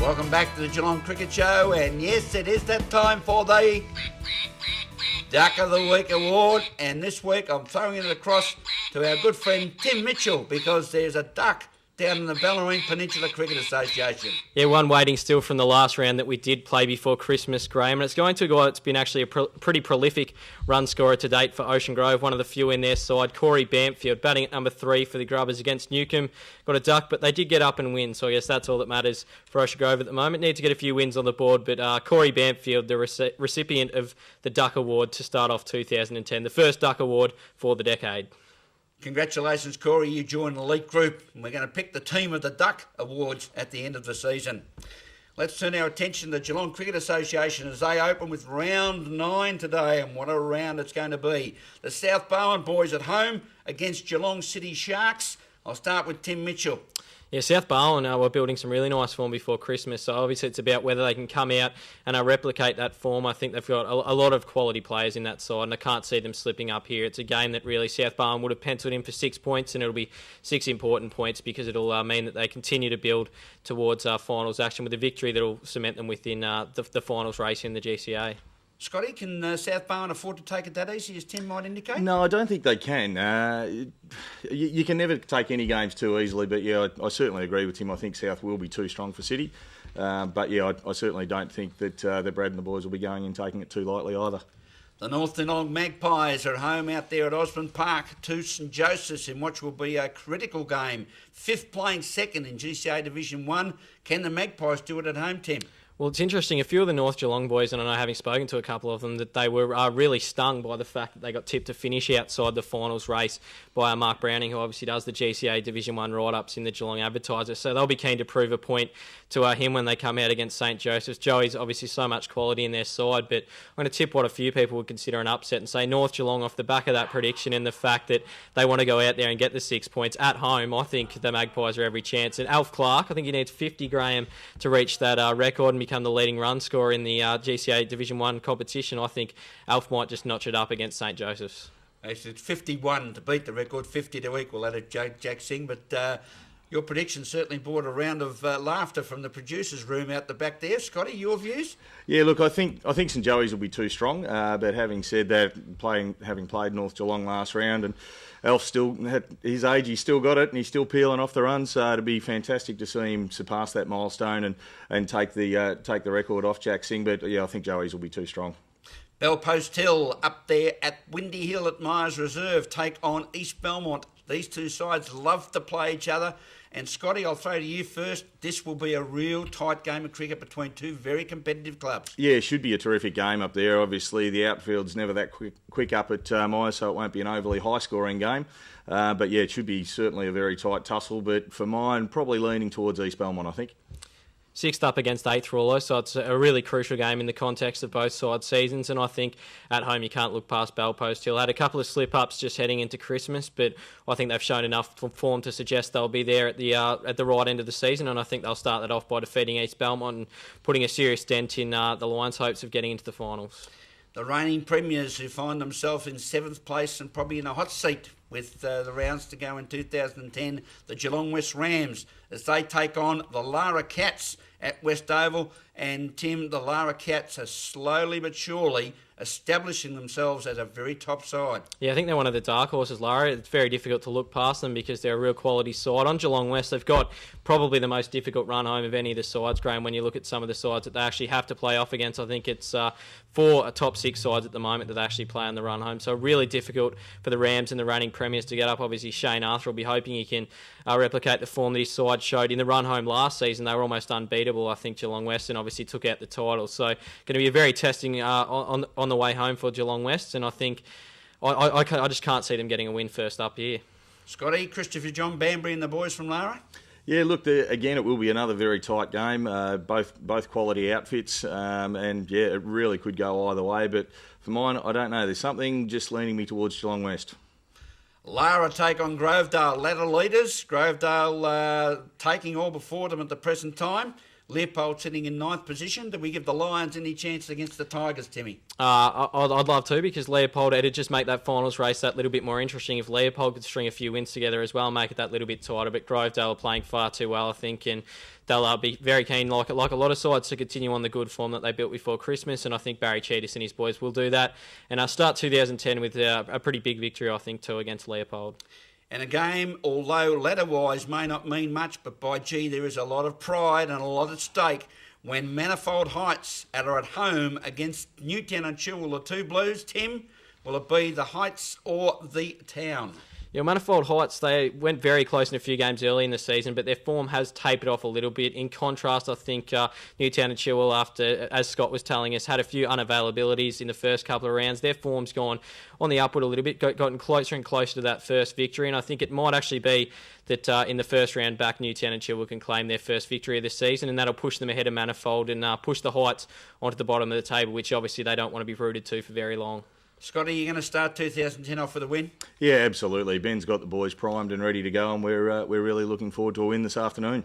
Welcome back to the Geelong Cricket Show, and yes, it is that time for the Duck of the Week award, and this week I'm throwing it across to our good friend Tim Michell because there's a duck down in the Bellarine Peninsula Cricket Association. Yeah, one waiting still from the last round that we did play before Christmas, Graham, and it's going to go. It's been actually a pretty prolific run scorer to date for Ocean Grove, one of the few in their side. Corey Bamfield batting at number 3 for the Grubbers against Newcombe. Got a duck, but they did get up and win, so I guess that's all that matters for Ocean Grove at the moment. Need to get a few wins on the board, but Corey Bamfield, the recipient of the Duck Award to start off 2010, the first Duck Award for the decade. Congratulations, Corey. You joined the elite group, and we're going to pick the team of the Duck Awards at the end of the season. Let's turn our attention to the Geelong Cricket Association as they open with round 9 today, and what a round it's going to be. The South Bowen boys at home against Geelong City Sharks. I'll start with Tim Michell. Yeah, South Bowen were building some really nice form before Christmas, so obviously it's about whether they can come out and replicate that form. I think they've got a lot of quality players in that side, and I can't see them slipping up here. It's a game that really South Bowen would have penciled in for 6 points, and it'll be 6 important points because it'll mean that they continue to build towards finals action with a victory that'll cement them within the finals race in the GCA. Scotty, can South Bowen afford to take it that easy, as Tim might indicate? No, I don't think they can. You can never take any games too easily, but yeah, I certainly agree with him. I think South will be too strong for City. But yeah, I certainly don't think that Brad and the boys will be going and taking it too lightly either. The North Geelong Magpies are home out there at Osborne Park to St Joseph's in what will be a critical game. 5th playing second in GCA Division 1. Can the Magpies do it at home, Tim? Well, it's interesting. A few of the North Geelong boys, and I know having spoken to a couple of them, that they were really stung by the fact that they got tipped to finish outside the finals race by Mark Browning, who obviously does the GCA Division 1 write-ups in the Geelong Advertiser. So they'll be keen to prove a point to him when they come out against St Joseph's. Joey's obviously so much quality in their side, but I'm going to tip what a few people would consider an upset and say North Geelong off the back of that prediction and the fact that they want to go out there and get the 6 points at home. I think the Magpies are every chance. And Alf Clark, I think he needs 50, Graham, to reach that record and become the leading run scorer in the GCA Division 1 competition. I think Alf might just notch it up against St Joseph's. It's 51 to beat the record, 50 to equal that at Jack Singh, but your prediction certainly brought a round of laughter from the producers' room out the back there. Scotty, your views? Yeah, look, I think St Joey's will be too strong, but having said that, having played North Geelong last round, and Alf still, at his age, he's still got it, and he's still peeling off the runs, so it'd be fantastic to see him surpass that milestone and take the record off Jack Singh, but yeah, I think Joey's will be too strong. Bellpost Hill up there at Windy Hill at Myers Reserve take on East Belmont. These two sides love to play each other. And Scotty, I'll throw to you first. This will be a real tight game of cricket between two very competitive clubs. Yeah, it should be a terrific game up there. Obviously, the outfield's never that quick up at Myers, so it won't be an overly high-scoring game. But yeah, it should be certainly a very tight tussle. But for mine, probably leaning towards East Belmont, I think. 6th up against 8th Rawlo, so it's a really crucial game in the context of both sides' seasons, and I think at home you can't look past Bellpost Hill. Had a couple of slip-ups just heading into Christmas, but I think they've shown enough form to suggest they'll be there at the right end of the season, and I think they'll start that off by defeating East Belmont and putting a serious dent in the Lions' hopes of getting into the finals. The reigning premiers who find themselves in 7th place and probably in a hot seat with the rounds to go in 2010, the Geelong West Rams, as they take on the Lara Cats at West Oval. And Tim, the Lara Cats are slowly but surely establishing themselves as a very top side. Yeah, I think they're one of the dark horses, Lara. It's very difficult to look past them because they're a real quality side. On Geelong West, they've got probably the most difficult run home of any of the sides, Graham, when you look at some of the sides that they actually have to play off against. I think it's 4 top 6 sides at the moment that they actually play on the run home. So really difficult for the Rams and the reigning premiers to get up. Obviously, Shane Arthur will be hoping he can replicate the form that his side showed in the run home last season. They were almost unbeatable, I think, Geelong West, and obviously took out the title. So going to be a very testing on the way home for Geelong West, and I think I just can't see them getting a win first up here. Scotty, Christopher John Banbury and the boys from Lara? Yeah, look, again, it will be another very tight game. Both quality outfits, and yeah, it really could go either way. But for mine, I don't know. There's something just leaning me towards Geelong West. Lara take on Grovedale, ladder leaders. Grovedale taking all before them at the present time. Leopold sitting in 9th position. Do we give the Lions any chance against the Tigers, Timmy? I'd love to, because Leopold, it'd just make that finals race that little bit more interesting if Leopold could string a few wins together as well, make it that little bit tighter. But Grovedale are playing far too well, I think, and they'll be very keen, like a lot of sides, to continue on the good form that they built before Christmas, and I think Barry Cheetis and his boys will do that. And start 2010 with a pretty big victory, I think, too, against Leopold. And a game, although ladder-wise may not mean much, but by gee, there is a lot of pride and a lot at stake when Manifold Heights are at home against Newtown and Chilwell, the two Blues. Tim, will it be the Heights or the Town? Yeah, Manifold Heights, they went very close in a few games early in the season, but their form has tapered off a little bit. In contrast, I think Newtown and Chilwell, after, as Scott was telling us, had a few unavailabilities in the first couple of rounds. Their form's gone on the upward a little bit, gotten closer and closer to that first victory, and I think it might actually be that in the first round back, Newtown and Chilwell can claim their first victory of the season, and that'll push them ahead of Manifold and push the Heights onto the bottom of the table, which obviously they don't want to be rooted to for very long. Scotty, are you going to start 2010 off with a win? Yeah, absolutely. Ben's got the boys primed and ready to go, and we're really looking forward to a win this afternoon.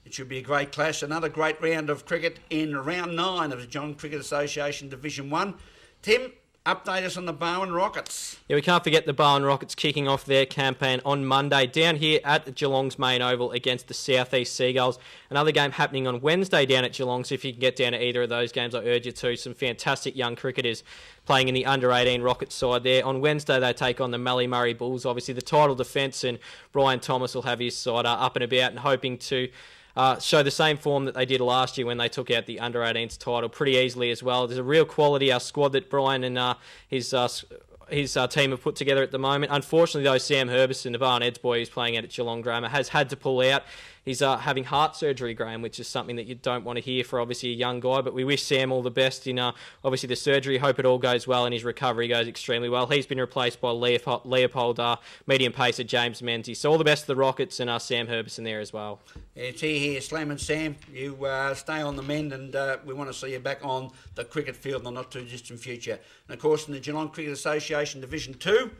It should be a great clash. Another great round of cricket in round 9 of the Geelong Cricket Association Division 1. Tim, update us on the Bowen Rockets. Yeah, we can't forget the Bowen Rockets kicking off their campaign on Monday down here at Geelong's main oval against the South East Seagulls. Another game happening on Wednesday down at Geelong, so if you can get down to either of those games, I urge you to. Some fantastic young cricketers playing in the under-18 Rockets side there. On Wednesday, they take on the Mallee Murray Bulls, obviously the title defence, and Brian Thomas will have his side up and about and hoping to show the same form that they did last year when they took out the under-18s title pretty easily as well. There's a real quality squad that Brian and his team have put together at the moment. Unfortunately, though, Sam Herbison, the Barn Eds boy who's playing out at Geelong Grammar, has had to pull out. He's having heart surgery, Graham, which is something that you don't want to hear for obviously a young guy, but we wish Sam all the best in obviously the surgery. Hope it all goes well and his recovery goes extremely well. He's been replaced by Leopold medium pacer James Menzies. So all the best to the Rockets and Sam Herbison there as well. Yeah, it's here, Slam and Sam. You stay on the mend, and we want to see you back on the cricket field in the not-too-distant future. And, of course, in the Geelong Cricket Association Division 2,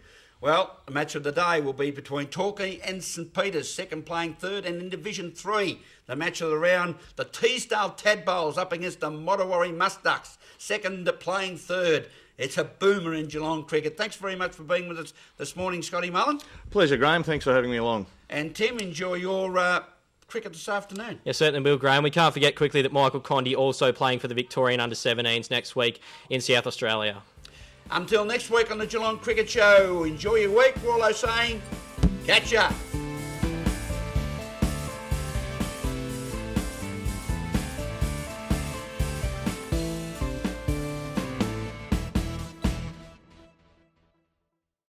well, the match of the day will be between Torquay and St Peters, second playing third, and in Division 3, the match of the round, the Teesdale Tadpoles up against the Mottawarri Muskducks, second playing third. It's a boomer in Geelong cricket. Thanks very much for being with us this morning, Scotty Mullen. Pleasure, Graham. Thanks for having me along. And Tim, enjoy your cricket this afternoon. Yeah, certainly will, Graham. We can't forget quickly that Michael Condy also playing for the Victorian under-17s next week in South Australia. Until next week on the Geelong Cricket Show, enjoy your week. Wallo saying, catch ya.